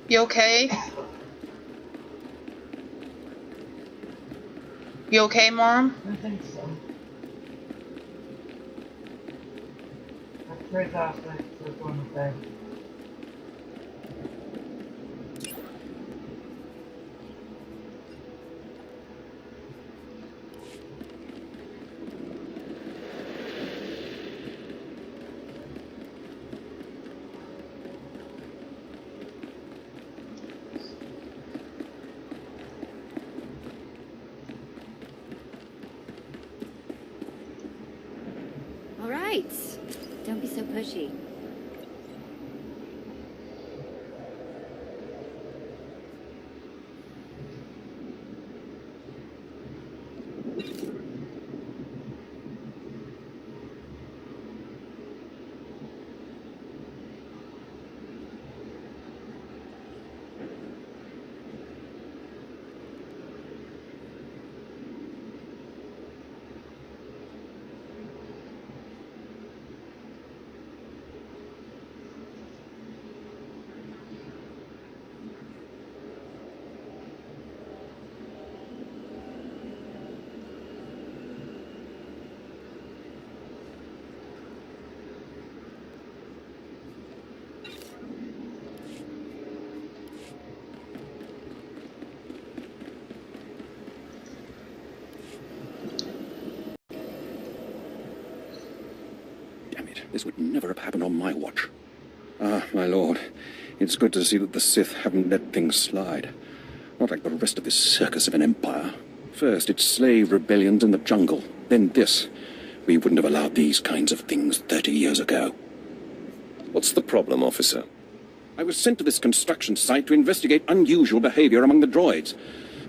You okay? You okay, Mom? I think so. I prayed last night before going to bed. All right. Don't be so pushy. This would never have happened on my watch. Ah, my lord, it's good to see that the Sith haven't let things slide. Not like the rest of this circus of an empire. First, it's slave rebellions in the jungle. Then this. We wouldn't have allowed these kinds of things 30 years ago. What's the problem, officer? I was sent to this construction site to investigate unusual behavior among the droids.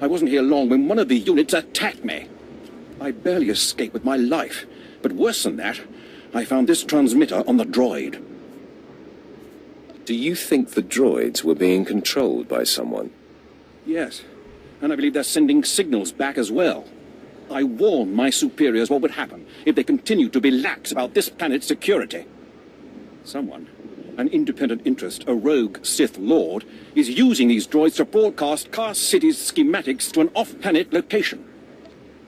I wasn't here long when one of the units attacked me. I barely escaped with my life. But worse than that, I found this transmitter on the droid. Do you think the droids were being controlled by someone? Yes, and I believe they're sending signals back as well. I warned my superiors what would happen if they continued to be lax about this planet's security. Someone, an independent interest, a rogue Sith Lord, is using these droids to broadcast Kaas City's schematics to an off-planet location.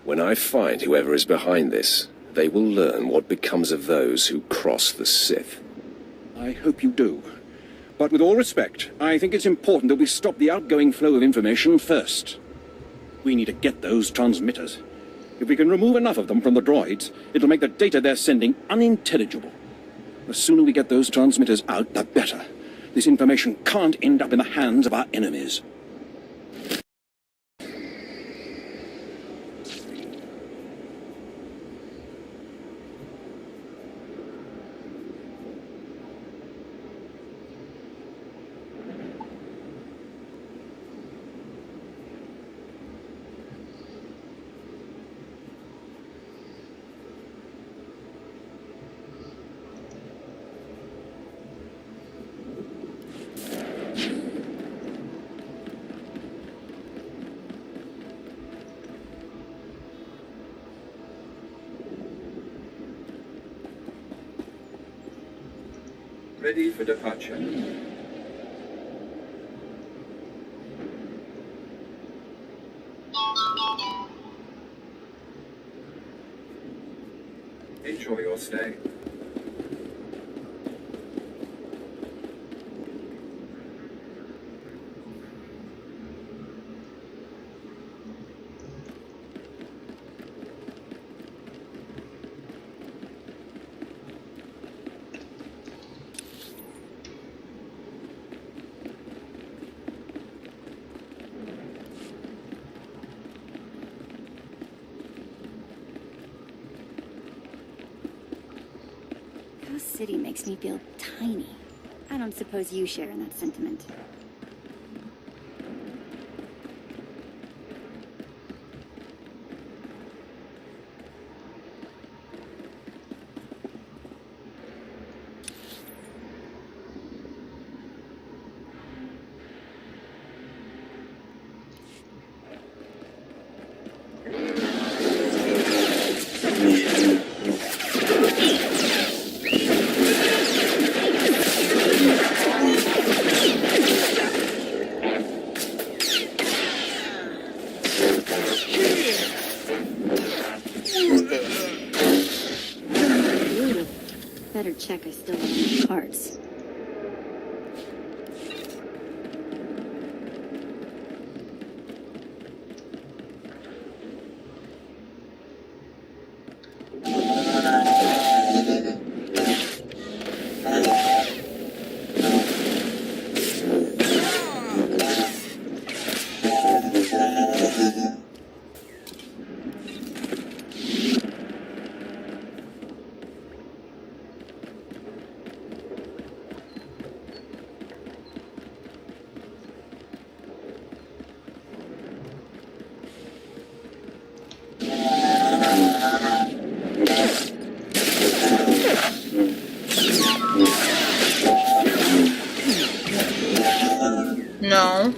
When I find whoever is behind this, they will learn what becomes of those who cross the Sith. I hope you do. But with all respect, I think it's important that we stop the outgoing flow of information first. We need to get those transmitters. If we can remove enough of them from the droids, it'll make the data they're sending unintelligible. The sooner we get those transmitters out, the better. This information can't end up in the hands of our enemies. Ready for departure. Enjoy your stay. Kaas City makes me feel tiny. I don't suppose you share in that sentiment. Better check I still have any parts. No.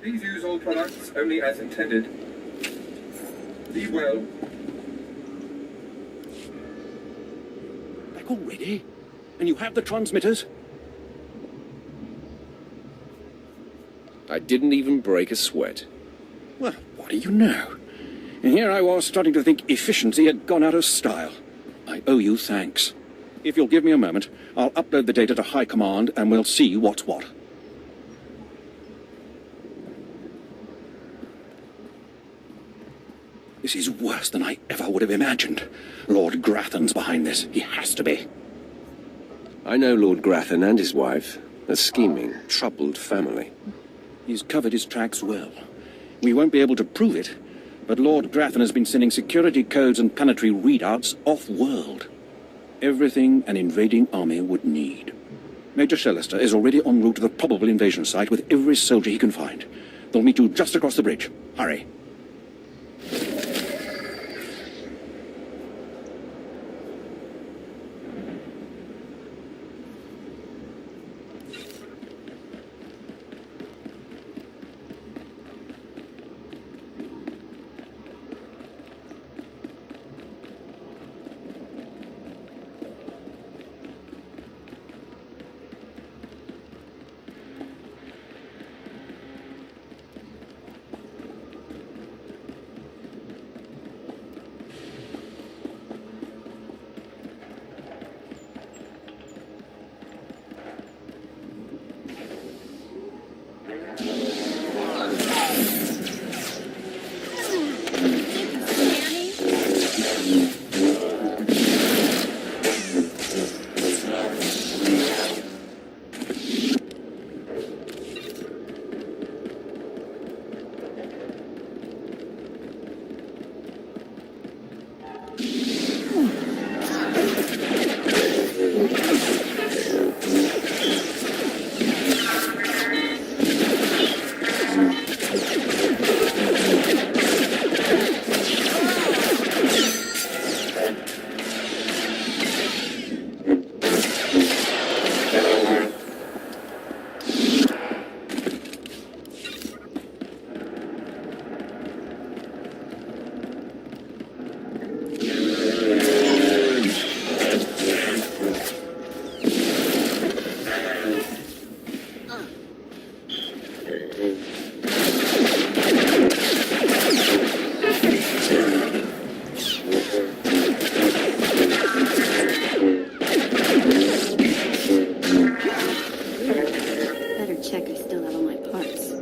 Please use all products only as intended. Be well. Back already? And you have the transmitters? I didn't even break a sweat. Well, what do you know? And here I was starting to think efficiency had gone out of style. I owe you thanks. If you'll give me a moment, I'll upload the data to High Command and we'll see what's what. This is worse than I ever would have imagined. Lord Grathan's behind this. He has to be. I know Lord Grathan and his wife. A scheming, troubled family. He's covered his tracks well. We won't be able to prove it, but Lord Grathan has been sending security codes and planetary readouts off-world. Everything an invading army would need. Major Shellister is already en route to the probable invasion site with every soldier he can find. They'll meet you just across the bridge. Hurry. check I still have all my parts.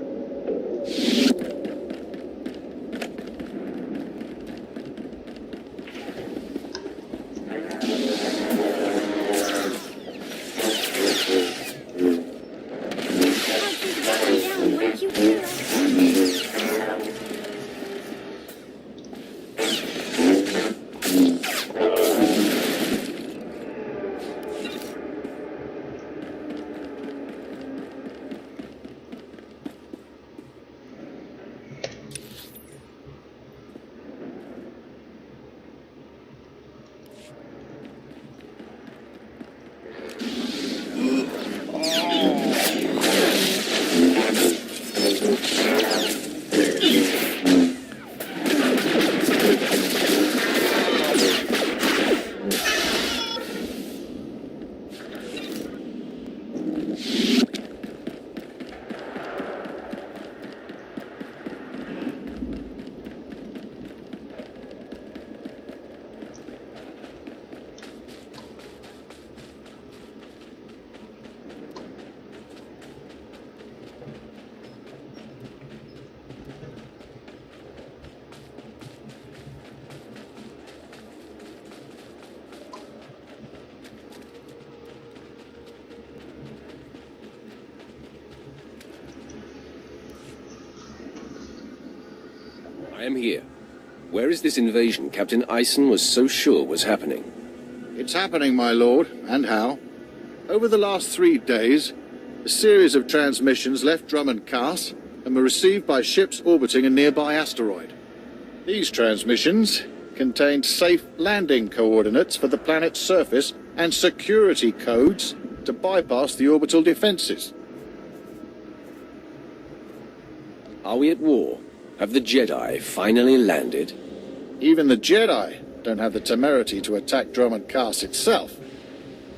I am here. Where is this invasion Captain Ison was so sure was happening? It's happening, my lord, and how. Over the last 3 days, a series of transmissions left Dromand Kaas and were received by ships orbiting a nearby asteroid. These transmissions contained safe landing coordinates for the planet's surface and security codes to bypass the orbital defenses. Are we at war? Have the Jedi finally landed? Even the Jedi don't have the temerity to attack Dromand Kaas itself.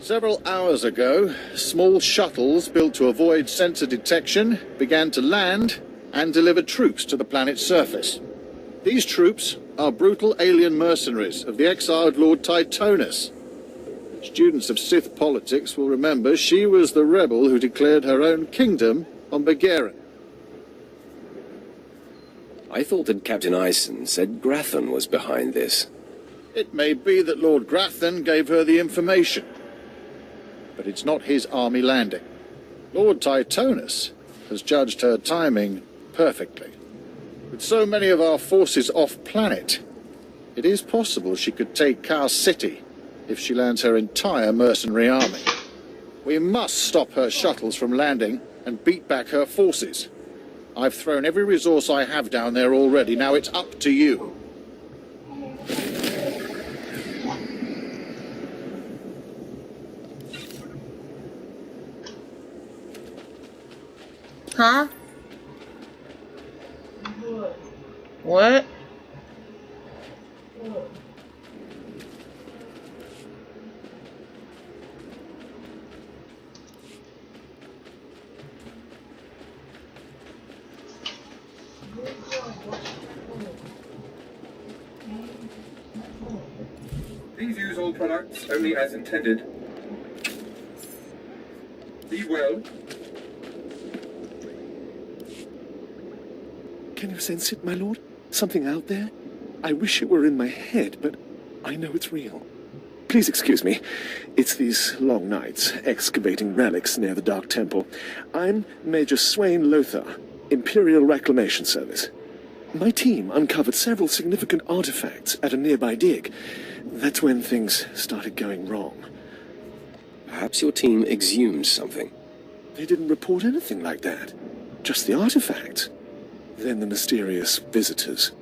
Several hours ago, small shuttles built to avoid sensor detection began to land and deliver troops to the planet's surface. These troops are brutal alien mercenaries of the exiled Lord Titonus. Students of Sith politics will remember she was the rebel who declared her own kingdom on Begarin. I thought that Captain Ison said Grathan was behind this. It may be that Lord Grathan gave her the information, but it's not his army landing. Lord Titonus has judged her timing perfectly. With so many of our forces off-planet, it is possible she could take Kaas City if she lands her entire mercenary army. We must stop her shuttles from landing and beat back her forces. I've thrown every resource I have down there already. Now it's up to you. Huh? What? Please use all products only as intended. Be well. Can you sense it, my lord? Something out there? I wish it were in my head, but I know it's real. Please excuse me. It's these long nights, excavating relics near the Dark Temple. I'm Major Swain Lothar, Imperial Reclamation Service. My team uncovered several significant artifacts at a nearby dig. That's when things started going wrong. Perhaps your team exhumed something. They didn't report anything like that. Just the artifacts. Then the mysterious visitors.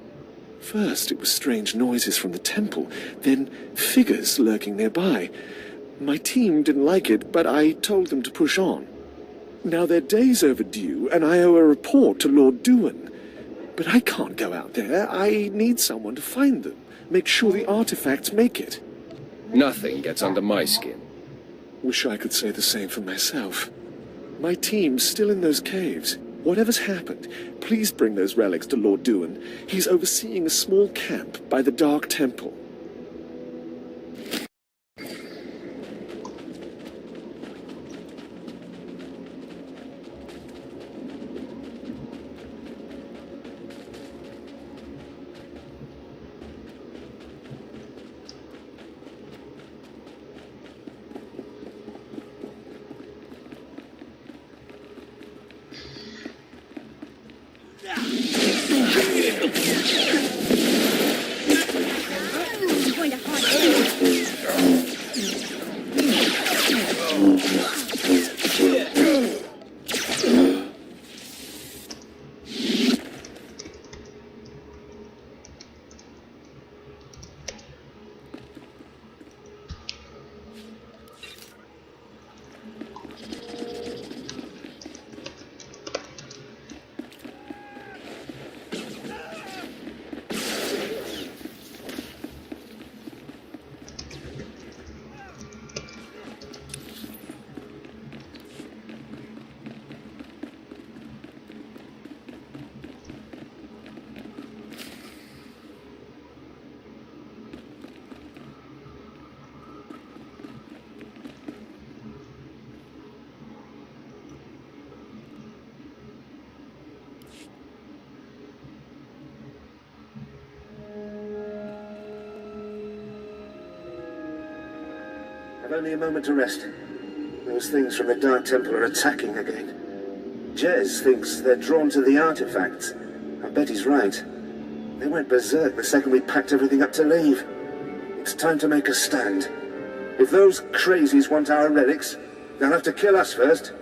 First, it was strange noises from the temple, then figures lurking nearby. My team didn't like it, but I told them to push on. Now they're days overdue, and I owe a report to Lord Duan. But I can't go out there. I need someone to find them, make sure the artifacts make it. Nothing gets under my skin. Wish I could say the same for myself. My team's still in those caves. Whatever's happened, please bring those relics to Lord Duan. He's overseeing a small camp by the Dark Temple. Going to haunt. I've only a moment to rest. Those things from the Dark Temple are attacking again. Jez thinks they're drawn to the artifacts. I bet he's right. They went berserk the second we packed everything up to leave. It's time to make a stand. If those crazies want our relics, they'll have to kill us first.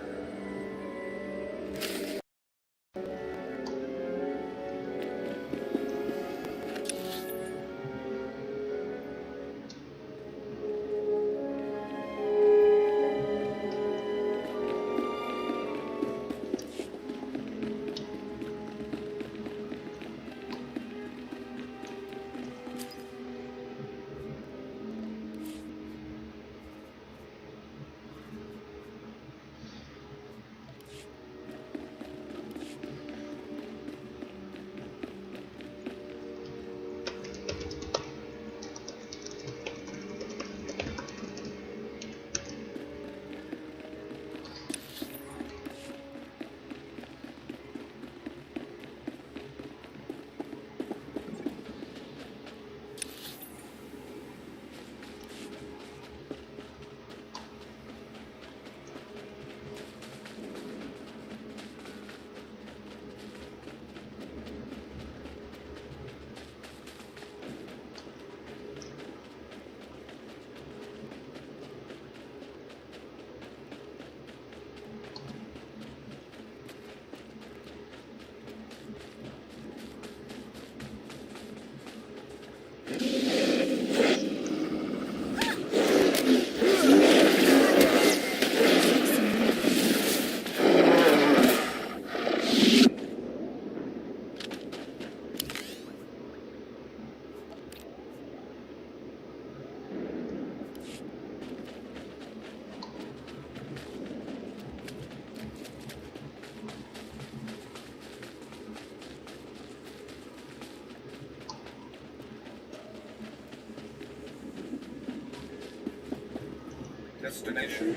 Destination.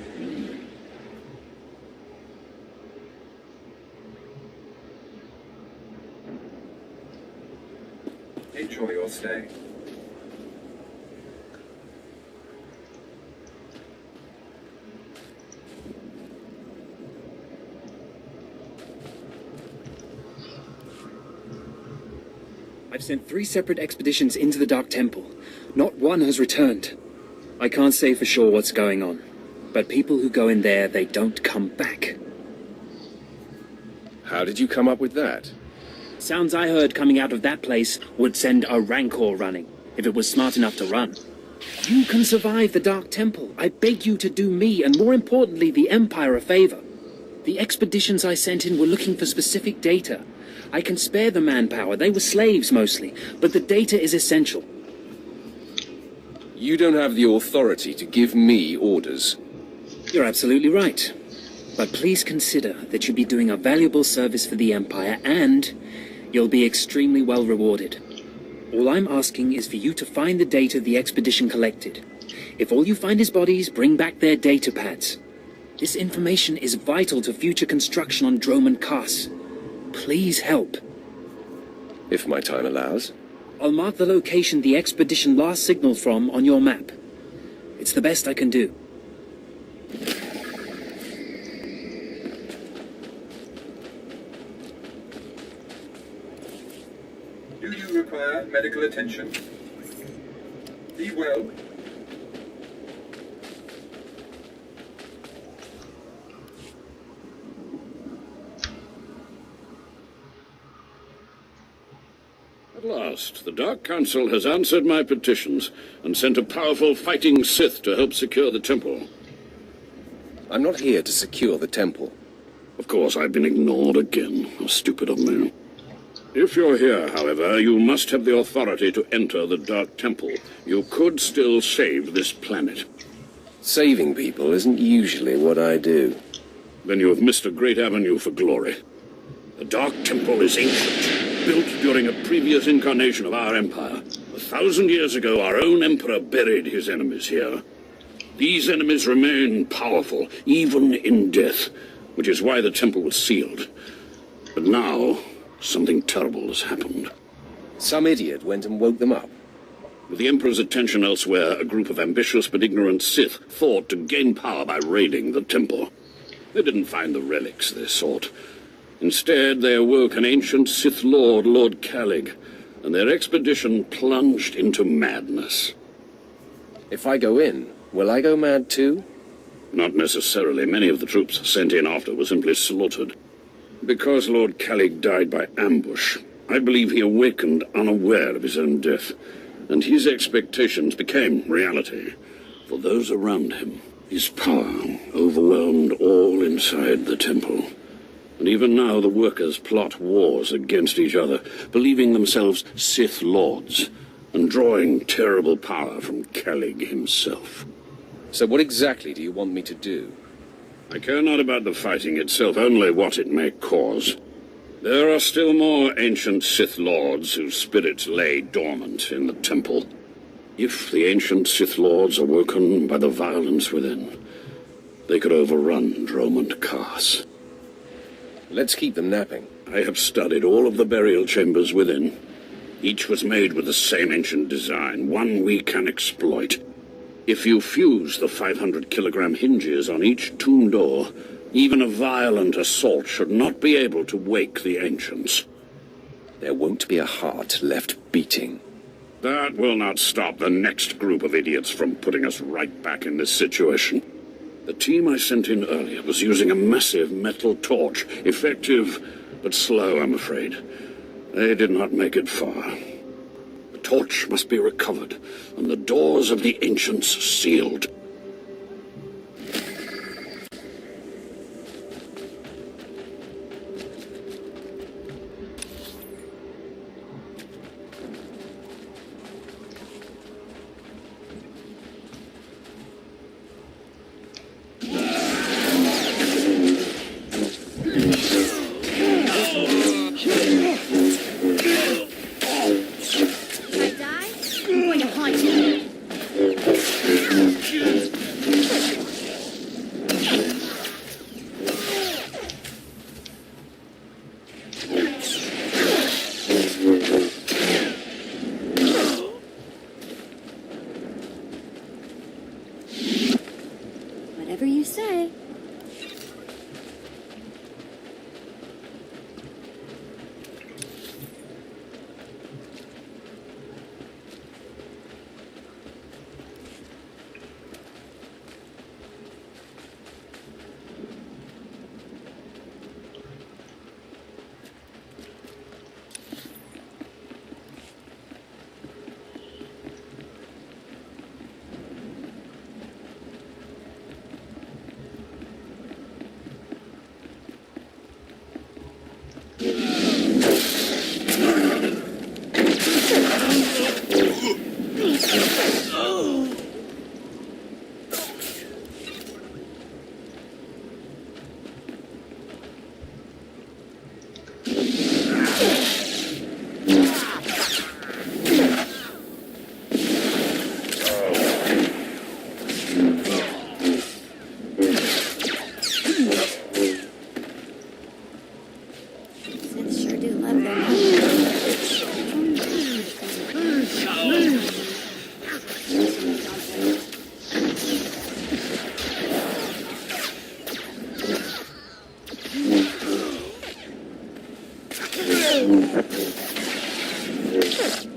Enjoy your stay. I've sent 3 separate expeditions into the Dark Temple. Not one has returned. I can't say for sure what's going on, but people who go in there, they don't come back. How did you come up with that? Sounds I heard coming out of that place would send a Rancor running, if it was smart enough to run. You can survive the Dark Temple. I beg you to do me, and more importantly, the Empire a favor. The expeditions I sent in were looking for specific data. I can spare the manpower, they were slaves mostly, but the data is essential. You don't have the authority to give me orders. You're absolutely right. But please consider that you'll be doing a valuable service for the Empire, and you'll be extremely well rewarded. All I'm asking is for you to find the data the expedition collected. If all you find is bodies, bring back their data pads. This information is vital to future construction on Dromand Kaas. Please help. If my time allows. I'll mark the location the expedition last signaled from on your map. It's the best I can do. Do you require medical attention? Be well. At last, the Dark Council has answered my petitions and sent a powerful fighting Sith to help secure the temple. I'm not here to secure the temple. Of course, I've been ignored again. How stupid of me. If you're here, however, you must have the authority to enter the Dark Temple. You could still save this planet. Saving people isn't usually what I do. Then you have missed a great avenue for glory. The Dark Temple is ancient, built during a previous incarnation of our empire. 1,000 years ago, our own emperor buried his enemies here. These enemies remain powerful, even in death, which is why the temple was sealed. But now, something terrible has happened. Some idiot went and woke them up. With the Emperor's attention elsewhere, a group of ambitious but ignorant Sith thought to gain power by raiding the temple. They didn't find the relics they sought. Instead, they awoke an ancient Sith Lord, Lord Kalig, and their expedition plunged into madness. If I go in, will I go mad too? Not necessarily. Many of the troops sent in after were simply slaughtered. Because Lord Kalig died by ambush, I believe he awakened unaware of his own death, and his expectations became reality for those around him. His power overwhelmed all inside the temple. And even now the workers plot wars against each other, believing themselves Sith Lords, and drawing terrible power from Kalig himself. So what exactly do you want me to do? I care not about the fighting itself, only what it may cause. There are still more ancient Sith Lords whose spirits lay dormant in the temple. If the ancient Sith Lords are woken by the violence within, they could overrun Dromand Kaas. Let's keep them napping. I have studied all of the burial chambers within. Each was made with the same ancient design, one we can exploit. If you fuse the 500-kilogram hinges on each tomb door, even a violent assault should not be able to wake the ancients. There won't be a heart left beating. That will not stop the next group of idiots from putting us right back in this situation. The team I sent in earlier was using a massive metal torch, effective but slow, I'm afraid. They did not make it far. The torch must be recovered, and the doors of the ancients sealed. Whatever you say. Indeed.